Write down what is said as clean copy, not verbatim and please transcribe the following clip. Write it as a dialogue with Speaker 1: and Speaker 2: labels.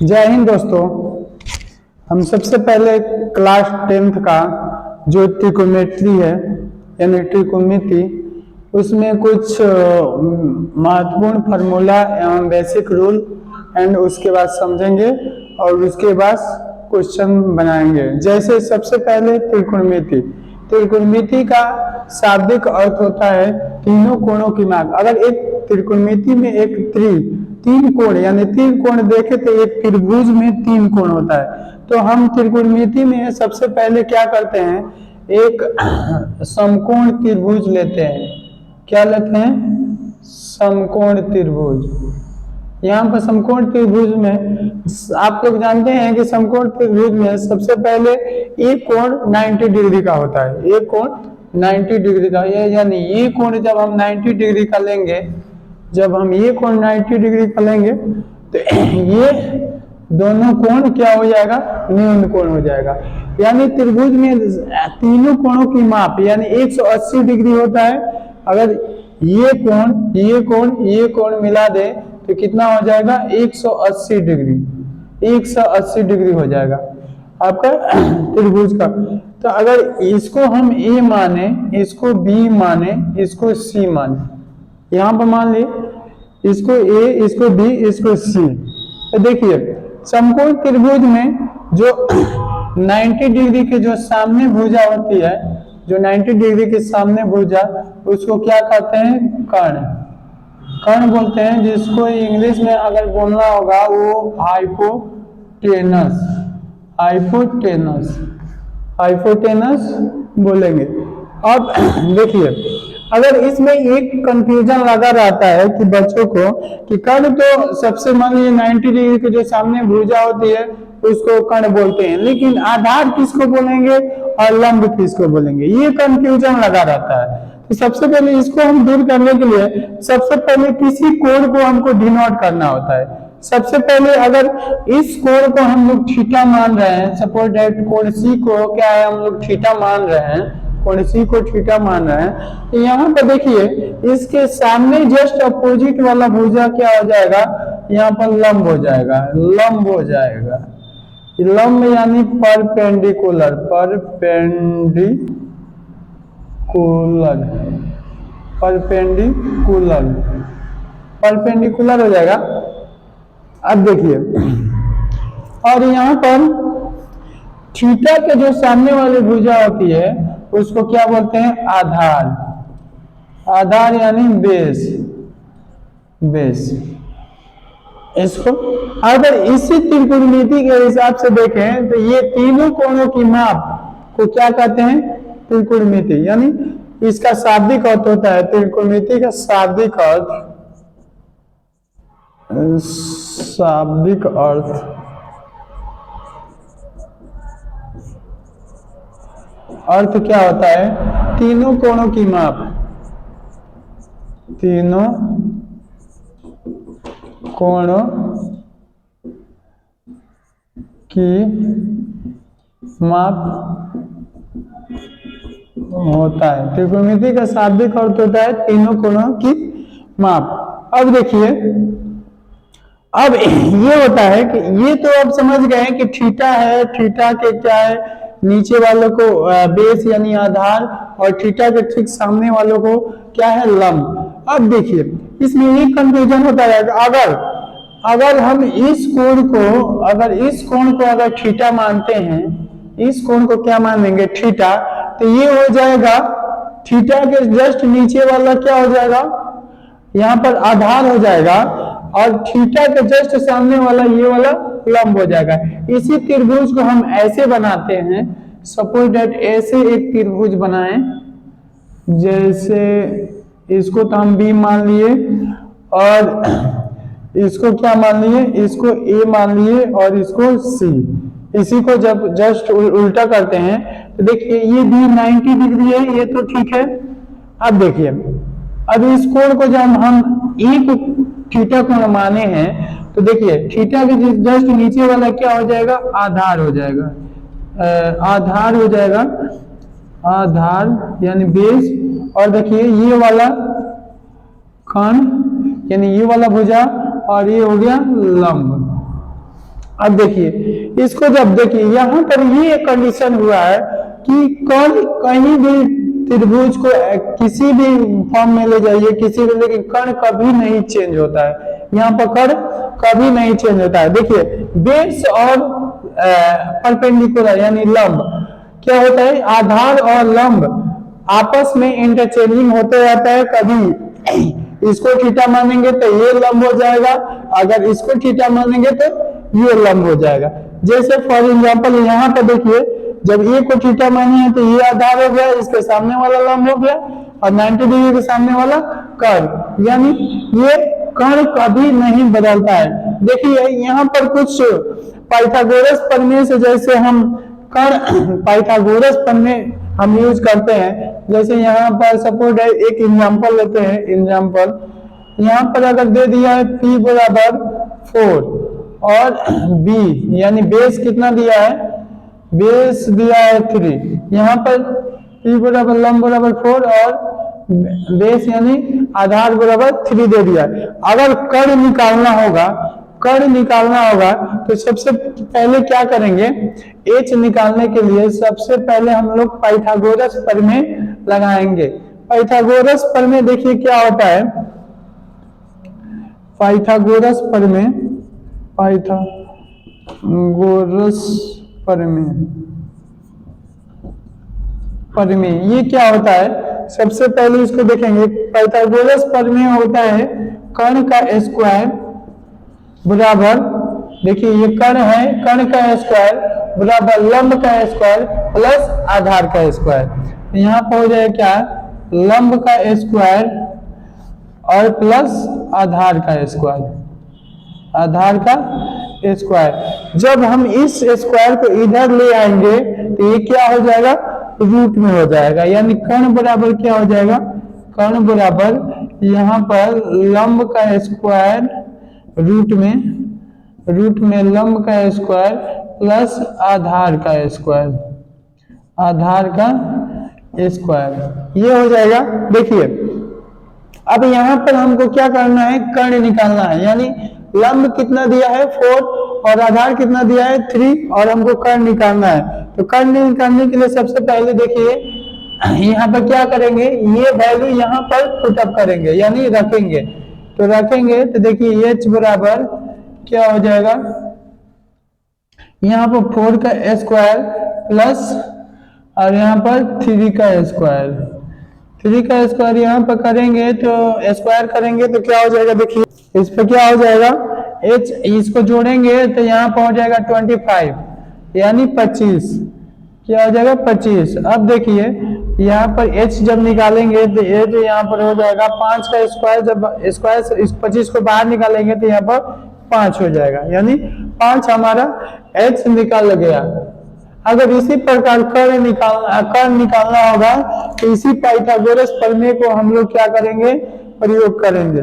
Speaker 1: जय हिंद दोस्तों। हम सबसे पहले क्लास 10th का जो त्रिकोणमिति है यानी त्रिकोणमिति, उसमें कुछ महत्वपूर्ण फार्मूला एवं बेसिक रूल एंड उसके बाद समझेंगे और उसके बाद क्वेश्चन बनाएंगे। जैसे सबसे पहले त्रिकोणमिति। त्रिकोणमिति का शाब्दिक अर्थ होता है तीनों कोणों की माप। अगर एक त्रिकोणमिति में एक तीन कोण यानी तीन कोण देखे तो एक त्रिभुज में तीन कोण होता है। तो हम त्रिकोणमिति में सबसे पहले क्या करते हैं, एक समकोण त्रिभुज लेते हैं। क्या लेते हैं? समकोण त्रिभुज। यहाँ पर समकोण त्रिभुज में आप लोग जानते हैं कि समकोण त्रिभुज में सबसे पहले एक कोण 90 डिग्री का होता है। एक कोण 90 डिग्री का, यानी ये कोण जब हम 90 डिग्री का लेंगे, जब हम ये कोण 90 डिग्री का लेंगे तो ये दोनों कोण क्या हो जाएगा? न्यून कोण हो जाएगा। यानी त्रिभुज में तीनों कोणों की माप यानी 180 डिग्री होता है। अगर ये कोण मिला दे तो कितना हो जाएगा? 180 डिग्री। 180 डिग्री हो जाएगा आपका त्रिभुज का। तो अगर इसको हम ए माने, इसको बी माने, इसको सी माने, यहाँ पर मान ली इसको ए, इसको बी, इसको सी। तो देखिए समकोण त्रिभुज में जो 90 डिग्री के जो सामने भुजा होती है, जो 90 डिग्री के सामने भुजा, उसको क्या कहते हैं? कर्ण। कर्ण बोलते हैं, जिसको इंग्लिश में अगर बोलना होगा वो हाइपोटेनस। हाइपोटेनस बोलेंगे। अब देखिए अगर इसमें एक कंफ्यूजन लगा रहता है कि बच्चों को कि कर्ण तो सबसे मान लीजिए 90 डिग्री के जो सामने भुजा होती है उसको कर्ण बोलते हैं, लेकिन आधार किसको बोलेंगे और लंब किसको बोलेंगे, ये कंफ्यूजन लगा रहता है। तो सबसे पहले इसको हम दूर करने के लिए सबसे पहले किसी कोण को हमको डिनोट करना होता है। सबसे पहले अगर इस कोण को हम लोग थीटा मान रहे हैं, सपोज दैट कोण सी को क्या है, हम लोग थीटा मान रहे हैं, कोण सी को थीटा मान रहे हैं। तो यहाँ पर देखिए इसके सामने जस्ट अपोजिट वाला भुजा क्या हो जाएगा? यहाँ पर लंब हो Lंब हो जाएगा। लंब यानी परपेंडिकुलर हो जाएगा। अब देखिए, और यहाँ पर थीटा के जो सामने वाली भुजा होती है उसको क्या बोलते हैं? आधार यानी बेस। इसको अगर इसी त्रिकोणमिति के हिसाब से देखें तो ये तीनों कोणों की माप को क्या कहते हैं? त्रिकोणमिति। यानी इसका शाब्दिक अर्थ होता है, त्रिकोणमिति का शाब्दिक अर्थ क्या होता है? तीनों कोणों की माप। तीनों कोणों की माप होता है। त्रिकोणमिति का शाब्दिक अर्थ होता है तीनों कोणों की माप। अब देखिए, अब ये होता है कि ये तो अब समझ गए कि थीटा है, थीटा के क्या है? नीचे वालों को बेस यानी आधार, और थीटा के ठीक सामने वालों को क्या है? लंब। अब देखिए इसमें एक कंफ्यूजन होता है, अगर हम इस कोण को अगर थीटा मानते हैं, इस कोण को क्या मानेंगे? थीटा। तो ये हो जाएगा थीटा के जस्ट नीचे वाला क्या हो जाएगा? यहाँ पर आधार हो जाएगा, और थीटा के जस्ट सामने वाला ये वाला लंब हो जाएगा। इसी त्रिभुज को हम ऐसे बनाते हैं, सपोज दैट ऐसे एक त्रिभुज बनाएं, जैसे इसको तो हम बी मान लिए और इसको क्या मान लिए? इसको ए मान लिए और इसको सी। इसी को जब जस्ट उल्टा करते हैं तो देखिए ये भी 90 डिग्री है, ये तो ठीक है। अब देखिए, अब इस कोण को जब हम एक थीटा कोण माने हैं तो देखिए थीटा के जस्ट नीचे वाला क्या हो जाएगा? आधार हो जाएगा। आधार यानी बेस। और देखिए ये वाला कर्ण यानी ये वाला भुजा, और ये हो गया लंब। अब देखिए इसको, जब देखिए यहाँ पर ये कंडीशन हुआ है कि कर्ण कहीं भी त्रिभुज को किसी भी फॉर्म में ले जाइए, किसी भी, लेकिन कर्ण कभी नहीं चेंज होता है। यहाँ पर कर्ण कभी नहीं चेंज होता है। देखिए बेस और परपेंडिकुलर यानी लंब क्या होता है, आधार और लंब आपस में इंटरचेंजिंग होते रहता है। कभी इसको थीटा मानेंगे तो ये लंब हो जाएगा, अगर इसको थीटा मानेंगे तो ये लंब हो जाएगा। जैसे फॉर एग्जांपल यहाँ पर देखिए, जब ए को थीटा मानी है तो ये आधार हो गया, इसके सामने वाला लंब हो गया, और 90 डिग्री के सामने वाला कर्ण, यानी ये कर्ण कभी नहीं बदलता है। देखिए यहाँ पर कुछ पाइथागोरस प्रमेय से, जैसे हम कर्ण पाइथागोरस प्रमेय हम यूज करते हैं, जैसे यहाँ पर सपोज एक एग्जांपल लेते हैं। एग्जांपल यहाँ पर अगर दे दिया है P बराबर 4 और B यानी बेस कितना दिया है, बेस दिया है 3, यहाँ पर P बराबर लंब बराबर 4 और बेस यानी आधार बराबर 3 दे दिया है। अगर कर्ण निकालना होगा, कर्ण निकालना होगा तो सबसे पहले क्या करेंगे, h निकालने के लिए सबसे पहले हम लोग पाइथागोरस प्रमेय लगाएंगे। पाइथागोरस प्रमेय देखिए क्या होता है, पाइथागोरस प्रमेय, पाइथागोरस प्रमेय, प्रमेय ये क्या होता है, सबसे पहले इसको देखेंगे। पाइथागोरस प्रमेय होता है कर्ण का स्क्वायर बराबर, देखिए ये कर्ण है, कर्ण का स्क्वायर बराबर लंब का स्क्वायर प्लस आधार का स्क्वायर। यहाँ पर हो जाए क्या, लंब का स्क्वायर और प्लस आधार का स्क्वायर, आधार का स्क्वायर। जब हम इस स्क्वायर को इधर ले आएंगे तो ये क्या हो जाएगा, रूट में हो जाएगा, यानी कर्ण बराबर क्या हो जाएगा, कर्ण बराबर यहाँ पर लंब का स्क्वायर रूट में लंब का स्क्वायर प्लस आधार का स्क्वायर, आधार का स्क्वायर, ये हो जाएगा। देखिए अब यहाँ पर हमको क्या करना है, कर्ण निकालना है, यानी लंब कितना दिया है 4 और आधार कितना दिया है 3 और हमको कर्ण निकालना है। तो कर्ण निकालने के लिए सबसे पहले देखिए यहाँ पर क्या करेंगे, ये वैल्यू यहाँ पर पुटअप करेंगे यानी रखेंगे। तो रखेंगे तो देखिए h बराबर क्या हो जाएगा, यहाँ पर 4 का स्क्वायर प्लस और यहाँ पर 3 का स्क्वायर, 3 का स्क्वायर यहाँ पर करेंगे तो स्क्वायर करेंगे तो क्या हो जाएगा, देखिए इस पर क्या हो जाएगा, h इसको जोड़ेंगे तो यहाँ पर हो जाएगा 25 यानी 25, क्या हो जाएगा 25। अब देखिए यहाँ पर h जब निकालेंगे तो h यहाँ पर हो जाएगा 5 का स्क्वायर, जब स्क्वायर इस 25 को बाहर निकालेंगे तो यहाँ पर 5 हो जाएगा, यानी 5 हमारा h निकाल गया। अगर इसी प्रकार कर्ण निकालना होगा तो इसी पाइथागोरस प्रमेय को हम लोग क्या करेंगे, प्रयोग करेंगे।